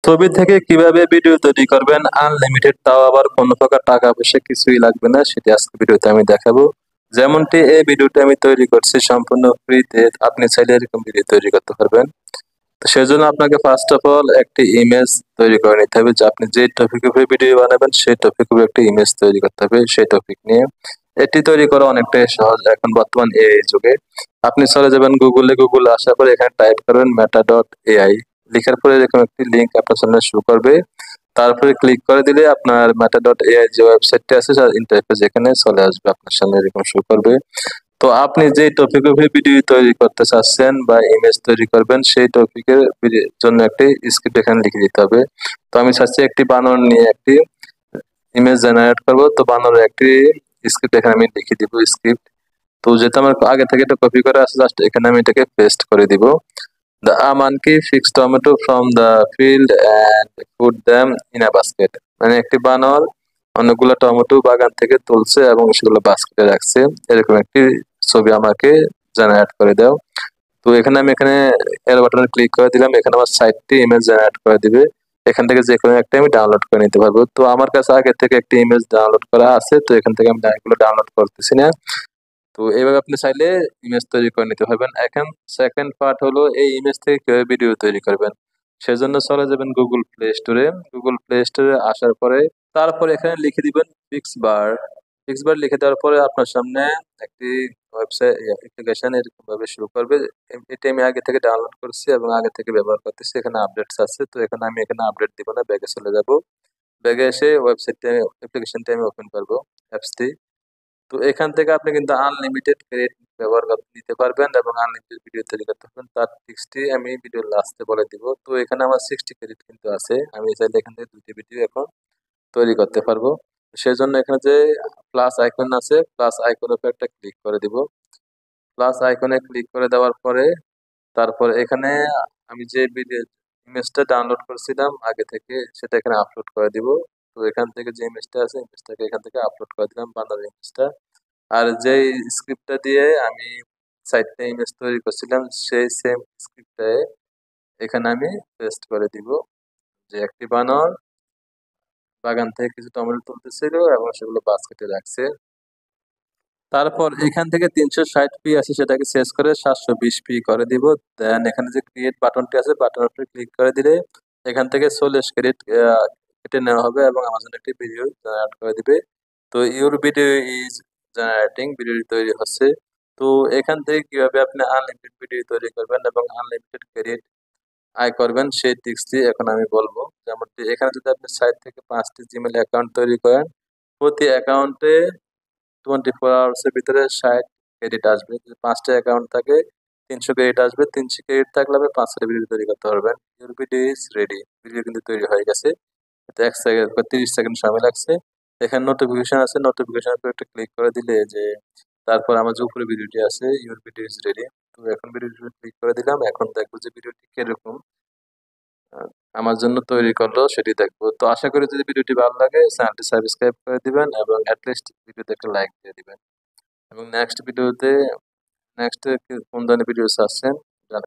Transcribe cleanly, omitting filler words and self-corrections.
ছবি থেকে কিভাবে ভিডিও তৈরি করবেন আনলিমিটেড, তাও আবার কোনো প্রকার টাকা পয়সা কিছুই লাগবে না, সেটি আজকে ভিডিওতে আমি দেখাবো। যেমনটি এই ভিডিওটা আমি তৈরি করছি সম্পূর্ণ ফ্রিতে, আপনি চাইলে এরকম ভিডিও তৈরি করতে পারবেন। তো সেজন্য আপনাকে ফার্স্ট অফ অল একটি ইমেজ তৈরি করে নিতে হবে, যে আপনি যে টপিক উপরে ভিডিও বানাবেন সেই টপিক উপরে একটা ইমেজ তৈরি করতে হবে সেই টপিক নিয়ে। এটি তৈরি করা অনেকটাই সহজ এখন বর্তমান এআই যুগে। আপনি চলে যাবেন গুগলে, গুগলে আসার পরে এখানে টাইপ করবেন meta.ai, লেখার পরে এরকম একটি লিঙ্ক আপনার সামনে শো করবে। তারপরে ক্লিক করে দিলে আপনার meta.ai যে ওয়েবসাইটটি আছে তার ইন্টারফেস এখানে চলে আসবে, আপনার সামনে এরকম শো করবে। তো আপনি যে টপিক উপরে ভিডিও তৈরি করতে চাচ্ছেন বা ইমেজ তৈরি করবেন সেই টপিকের জন্য একটি স্ক্রিপ্ট এখানে লিখে দিতে হবে। তো আমি চাচ্ছি একটি বানর নিয়ে একটি ইমেজ জেনারেট করব, তো বানরের একটি স্ক্রিপ্ট এখানে আমি লিখে দিব স্ক্রিপ্ট। তো যেহেতু আমার আগে থেকে এটা কপি করা আছে, জাস্ট এখানে আমি এটাকে পেস্ট করে দিব। The a monkey fixed tomato from the field and put them in a basket. মানে একটি বানর অনেকগুলো টমেটো বাগান থেকে তুলছে এবং সেগুলো বাস্কেটে রাখছে, এরকম একটি ছবি আমাকে জেনারেট করে দাও। তো এখানে এর বাটনে ক্লিক করে দিলাম, এখানে আমার সাইটটি ইমেজ জেনারেট করে দিবে। এখান থেকে যে কোনো একটা আমি ডাউনলোড করে নিতে পারবো। তো আমার কাছে আগে থেকে একটি ইমেজ ডাউনলোড করা আছে, তো এখান থেকে আমি এগুলো ডাউনলোড করতেছি না। তো এইভাবে আপনি চাইলে ইমেজ তৈরি করে নিতে পারবেন। এখন সেকেন্ড পার্ট হলো এই ইমেজ থেকে কিভাবে ভিডিও তৈরি করবেন। সেজন্য চলে যাবেন গুগল প্লে স্টোরে। গুগল প্লে স্টোরে আসার পরে তারপরে এখানে লিখে দিবেন পিক্সবার। পিক্সবার লিখে দেওয়ার পরে আপনার সামনে একটি ওয়েবসাইট অ্যাপ্লিকেশন এরকম ভাবে শুরু করবে। এটি আমি আগে থেকে ডাউনলোড করছি এবং আগে থেকে ব্যবহার করতেছি, এখানে আপডেটস আছে। তো এখানে আমি আপডেট দিব না, ব্যাগে চলে যাব। ব্যাগে এসে ওয়েবসাইটটা অ্যাপ্লিকেশনটা আমি ওপেন করবো, অ্যাপসটি। তো এখান থেকে আপনি কিন্তু আনলিমিটেড ক্রেডিট ব্যবহার নিতে পারবেন এবং আনলিমিটেড ভিডিও তৈরি করতে পারবেন। তার টিক্সটি আমি ভিডিওর লাস্টে বলে দিব। তো এখানে আমার 60 ক্রেডিট কিন্তু আছে, আমি চাইলে এখান থেকে 2টি ভিডিও এখন তৈরি করতে পারবো। সেজন্য এখানে যে প্লাস আইকন আছে, প্লাস আইকনের উপর একটা ক্লিক করে দিব। প্লাস আইকনে ক্লিক করে দেওয়ার পরে তারপর এখানে আমি যে ভিডিও ইমেজটা ডাউনলোড করছিলাম আগে থেকে সেটা এখানে আপলোড করে দিব। তো এখান থেকে যে ইমেজটা আছে ইমেজটাকে এখান থেকে আপলোড করে দিলাম, বাংলার ইমেজটা। আর যেই স্ক্রিপ্টটা দিয়ে আমি সাইটটা ইমেজ তৈরি করছিলাম সেই সেম স্ক্রিপ্টটায় এখানে আমি পেস্ট করে দিব, যে একটি বানর বাগান থেকে কিছু টমেটো তুলতেছিল এবং সেগুলো বাস্কেটে রাখছে। তারপর এখান থেকে 360p আছে সেটাকে চেঞ্জ করে 720p করে দিব। দেন এখানে যে ক্রিয়েট বাটনটি আছে বাটনের উপরে ক্লিক করে দিলে এখান থেকে 40 ক্রেডিট কেটে নেওয়া হবে এবং আমার জন্য একটি ভিডিও জেনারেট করে দিবে। তো ইউর ভিডিও ইজ জেনারেটিং, ভিডিওটি তৈরি হচ্ছে। তো এখান থেকে কিভাবে আপনি আনলিমিটেড ভিডিও তৈরি করবেন এবং আনলিমিটেড ক্রেডিট আয় করবেন সেই টিপসটি এখন আমি বলবো। যেমনটি এখানে যদি আপনি সাইট থেকে 5টি জিমেল অ্যাকাউন্ট তৈরি করেন, প্রতি অ্যাকাউন্টে 24 আওয়ার্সের ভিতরে 60 ক্রেডিট আসবে। যদি 5টা অ্যাকাউন্ট থাকে 300 ক্রেডিট আসবে। 300 ক্রেডিট থাকলে আপনি 5টা ভিডিও তৈরি করতে পারবেন। Your video is ready, video কিন্তু তৈরি হয়ে গেছে। এটা 1 সেকেন্ড বা 30 সেকেন্ড সময় লাগছে। এখানে নোটিফিকেশন আছে, নোটিফিকেশন উপর একটা ক্লিক করে দিলে যে তারপর আমার যে উপরে ভিডিওটি আছে ইউর ভিডিও ইজ রেডি। তো এখন ভিডিওটি ক্লিক করে দিলাম, এখন দেখবো যে ভিডিওটি কিরকম আমার জন্য তৈরি করলো সেটি দেখবো। তো আশা করি যদি ভিডিওটি ভালো লাগে চ্যানেলটি সাবস্ক্রাইব করে দিবেন এবং অ্যাটলিস্ট ভিডিওতে একটা লাইক দিয়ে দিবেন। এবং নেক্সট ভিডিওতে কোন ধরনের ভিডিও চাচ্ছেন